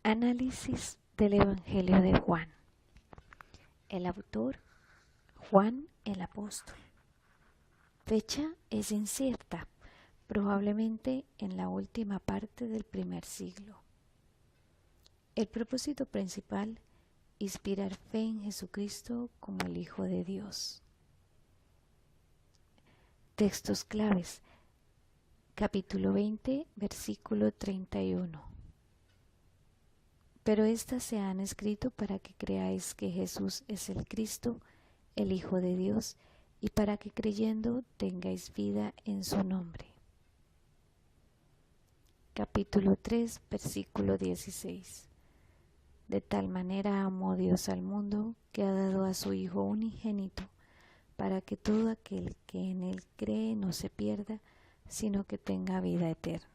Análisis del Evangelio de Juan. El autor, Juan el Apóstol. Fecha es incierta, probablemente en la última parte del primer siglo. El propósito principal, inspirar fe en Jesucristo como el Hijo de Dios. Textos claves. Capítulo 20, versículo 31. Pero estas se han escrito para que creáis que Jesús es el Cristo, el Hijo de Dios, y para que creyendo tengáis vida en su nombre. Capítulo 3, versículo 16. De tal manera amó Dios al mundo, que ha dado a su Hijo unigénito, para que todo aquel que en él cree no se pierda, sino que tenga vida eterna.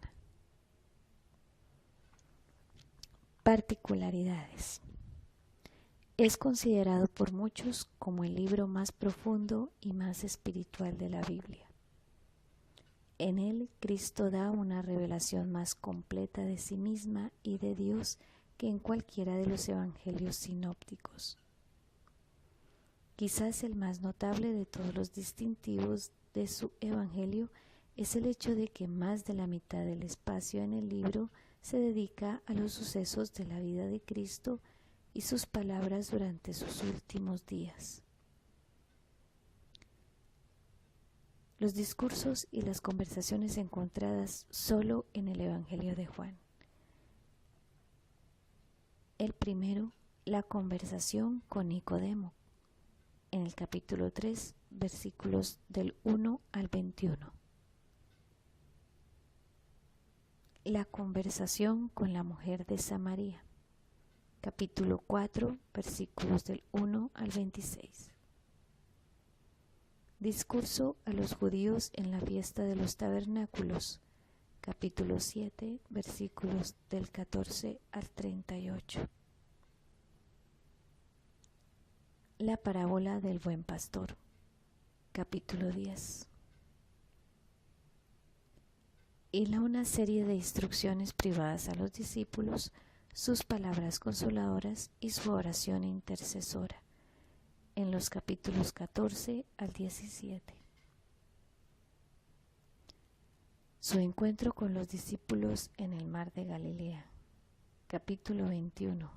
Particularidades. Es considerado por muchos como el libro más profundo y más espiritual de la Biblia. En él, Cristo da una revelación más completa de sí misma y de Dios que en cualquiera de los evangelios sinópticos. Quizás el más notable de todos los distintivos de su evangelio es el hecho de que más de la mitad del espacio en el libro se dedica a los sucesos de la vida de Cristo y sus palabras durante sus últimos días. Los discursos y las conversaciones encontradas solo en el Evangelio de Juan. El primero, la conversación con Nicodemo, en el capítulo 3, versículos del 1 al 21. La conversación con la mujer de Samaria, capítulo 4, versículos del 1 al 26. Discurso a los judíos en la fiesta de los tabernáculos, capítulo 7, versículos del 14 al 38. La parábola del buen pastor, capítulo 10. Y una serie de instrucciones privadas a los discípulos, sus palabras consoladoras y su oración intercesora, en los capítulos 14 al 17. Su encuentro con los discípulos en el mar de Galilea, capítulo 21.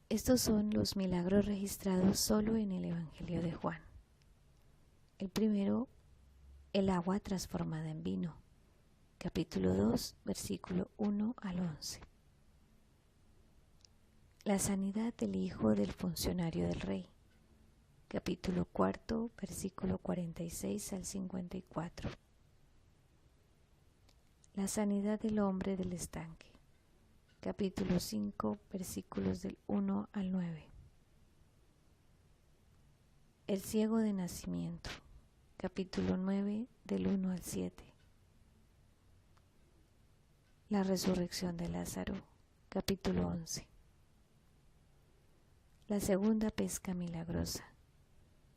Estos son los milagros registrados solo en el Evangelio de Juan. El primero, el agua transformada en vino, capítulo 2, versículo 1 al 11. La sanidad del hijo del funcionario del rey, capítulo 4, versículo 46 al 54. La sanidad del hombre del estanque, capítulo 5, versículos del 1 al 9. El ciego de nacimiento, capítulo 9, del 1 al 7. La resurrección de Lázaro, capítulo 11. La segunda pesca milagrosa,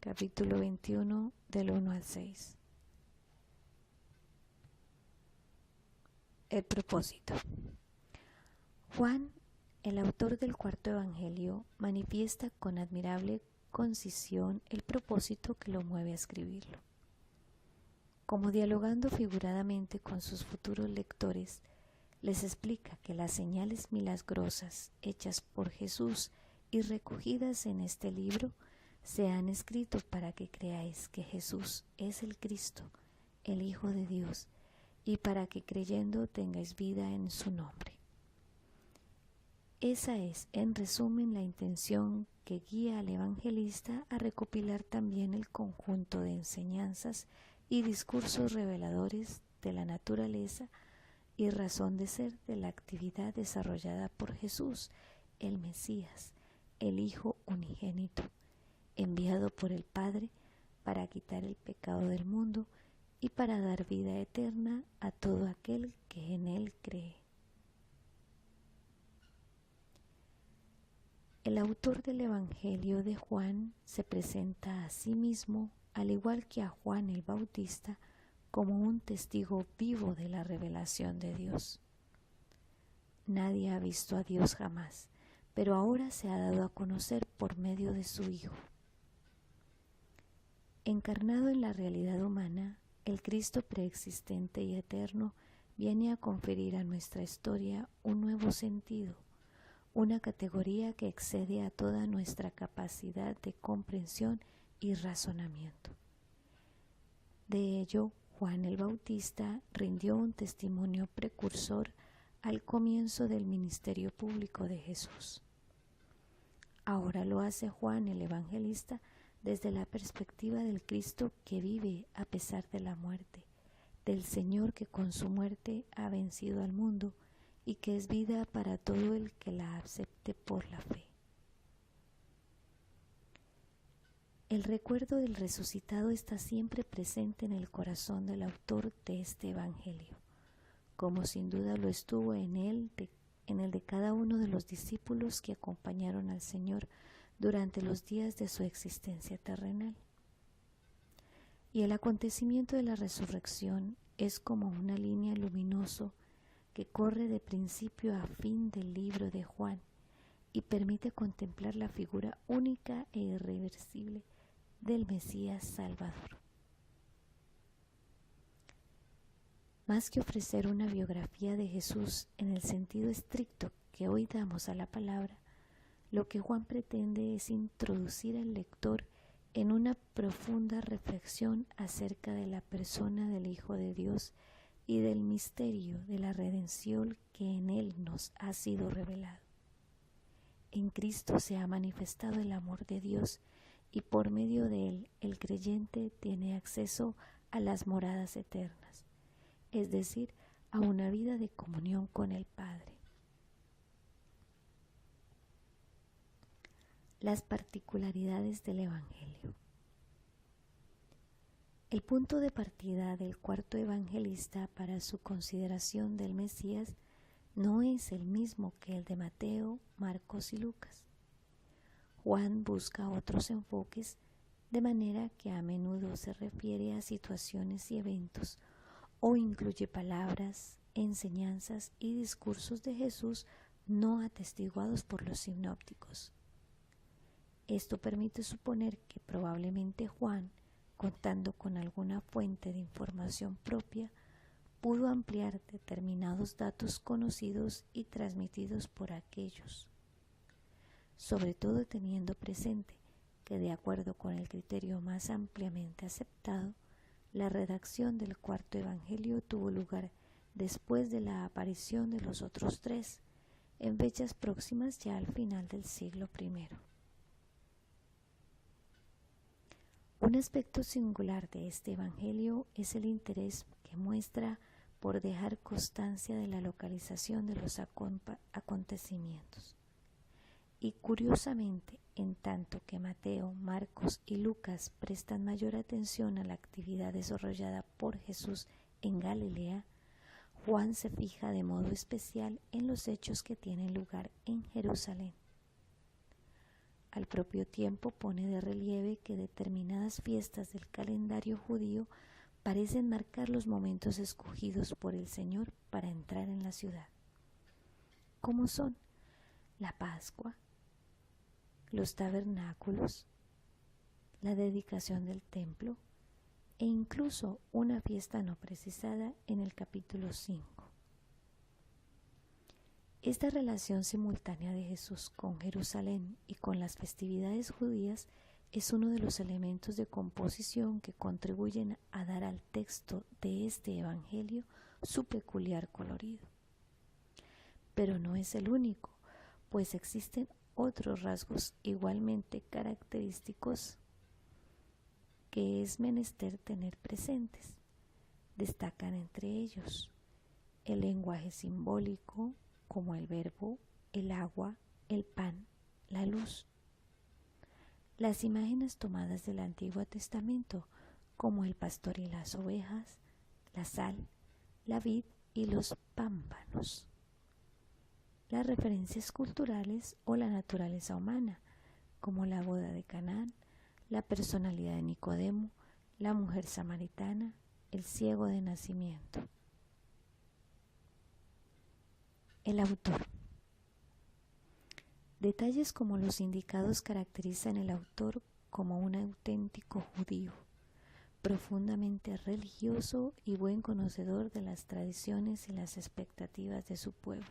capítulo 21, del 1 al 6. El propósito. Juan, el autor del cuarto evangelio, manifiesta con admirable concisión el propósito que lo mueve a escribirlo. Como dialogando figuradamente con sus futuros lectores, les explica que las señales milagrosas hechas por Jesús y recogidas en este libro se han escrito para que creáis que Jesús es el Cristo, el Hijo de Dios, y para que creyendo tengáis vida en su nombre. Esa es, en resumen, la intención que guía al evangelista a recopilar también el conjunto de enseñanzas y discursos reveladores de la naturaleza y razón de ser de la actividad desarrollada por Jesús, el Mesías, el Hijo unigénito, enviado por el Padre para quitar el pecado del mundo y para dar vida eterna a todo aquel que en él cree. El autor del Evangelio de Juan se presenta a sí mismo, al igual que a Juan el Bautista, como un testigo vivo de la revelación de Dios. Nadie ha visto a Dios jamás, pero ahora se ha dado a conocer por medio de su Hijo. Encarnado en la realidad humana, el Cristo preexistente y eterno viene a conferir a nuestra historia un nuevo sentido, una categoría que excede a toda nuestra capacidad de comprensión y razonamiento. De ello, Juan el Bautista rindió un testimonio precursor al comienzo del ministerio público de Jesús. Ahora lo hace Juan el Evangelista desde la perspectiva del Cristo que vive a pesar de la muerte, del Señor que con su muerte ha vencido al mundo y que es vida para todo el que la acepte por la fe. El recuerdo del resucitado está siempre presente en el corazón del autor de este Evangelio, como sin duda lo estuvo en el de cada uno de los discípulos que acompañaron al Señor durante los días de su existencia terrenal. Y el acontecimiento de la resurrección es como una línea luminosa que corre de principio a fin del libro de Juan y permite contemplar la figura única e irreversible del Mesías Salvador. Más que ofrecer una biografía de Jesús en el sentido estricto que hoy damos a la palabra, lo que Juan pretende es introducir al lector en una profunda reflexión acerca de la persona del Hijo de Dios y del misterio de la redención que en Él nos ha sido revelado. En Cristo se ha manifestado el amor de Dios y por medio de Él el creyente tiene acceso a las moradas eternas, es decir, a una vida de comunión con el Padre. Las particularidades del Evangelio. El punto de partida del cuarto evangelista para su consideración del Mesías no es el mismo que el de Mateo, Marcos y Lucas. Juan busca otros enfoques, de manera que a menudo se refiere a situaciones y eventos o incluye palabras, enseñanzas y discursos de Jesús no atestiguados por los sinópticos. Esto permite suponer que probablemente Juan, contando con alguna fuente de información propia, pudo ampliar determinados datos conocidos y transmitidos por aquellos, sobre todo teniendo presente que, de acuerdo con el criterio más ampliamente aceptado, la redacción del cuarto evangelio tuvo lugar después de la aparición de los otros tres, en fechas próximas ya al final del siglo I. Un aspecto singular de este evangelio es el interés que muestra por dejar constancia de la localización de los acontecimientos. Y curiosamente, en tanto que Mateo, Marcos y Lucas prestan mayor atención a la actividad desarrollada por Jesús en Galilea, Juan se fija de modo especial en los hechos que tienen lugar en Jerusalén. Al propio tiempo pone de relieve que determinadas fiestas del calendario judío parecen marcar los momentos escogidos por el Señor para entrar en la ciudad, como son la Pascua, los tabernáculos, la dedicación del templo e incluso una fiesta no precisada en el capítulo 5. Esta relación simultánea de Jesús con Jerusalén y con las festividades judías es uno de los elementos de composición que contribuyen a dar al texto de este evangelio su peculiar colorido. Pero no es el único, pues existen otros rasgos igualmente característicos que es menester tener presentes. Destacan entre ellos el lenguaje simbólico, como el verbo, el agua, el pan, la luz. Las imágenes tomadas del Antiguo Testamento, como el pastor y las ovejas, la sal, la vid y los pámpanos. Las referencias culturales o la naturaleza humana, como la boda de Canaán, la personalidad de Nicodemo, la mujer samaritana, el ciego de nacimiento. El autor. Detalles como los indicados caracterizan al autor como un auténtico judío, profundamente religioso y buen conocedor de las tradiciones y las expectativas de su pueblo.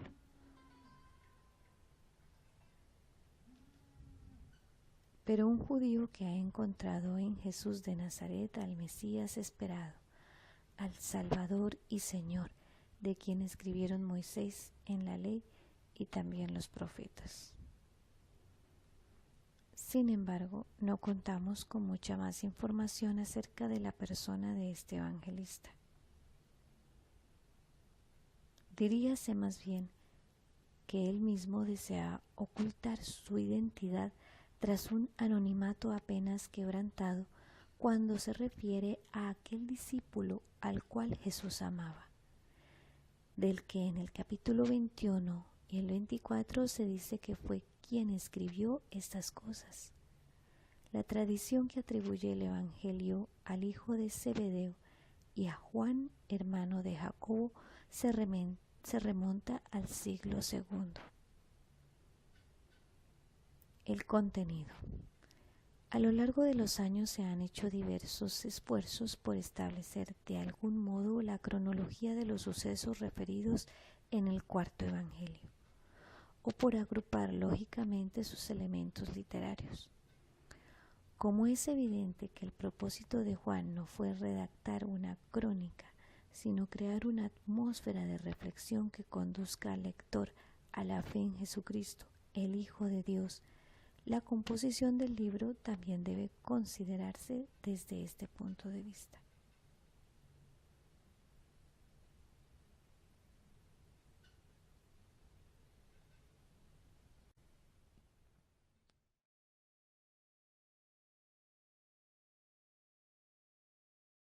Pero un judío que ha encontrado en Jesús de Nazaret al Mesías esperado, al Salvador y Señor, de quien escribieron Moisés en la ley y también los profetas. Sin embargo, no contamos con mucha más información acerca de la persona de este evangelista. Diríase más bien que él mismo desea ocultar su identidad tras un anonimato apenas quebrantado cuando se refiere a aquel discípulo al cual Jesús amaba, del que en el capítulo 21 y el 24 se dice que fue quien escribió estas cosas. La tradición que atribuye el Evangelio al hijo de Zebedeo y a Juan, hermano de Jacobo, se remonta al siglo II. El contenido. A lo largo de los años se han hecho diversos esfuerzos por establecer de algún modo la cronología de los sucesos referidos en el cuarto Evangelio, o por agrupar lógicamente sus elementos literarios. Como es evidente que el propósito de Juan no fue redactar una crónica, sino crear una atmósfera de reflexión que conduzca al lector a la fe en Jesucristo, el Hijo de Dios, la composición del libro también debe considerarse desde este punto de vista.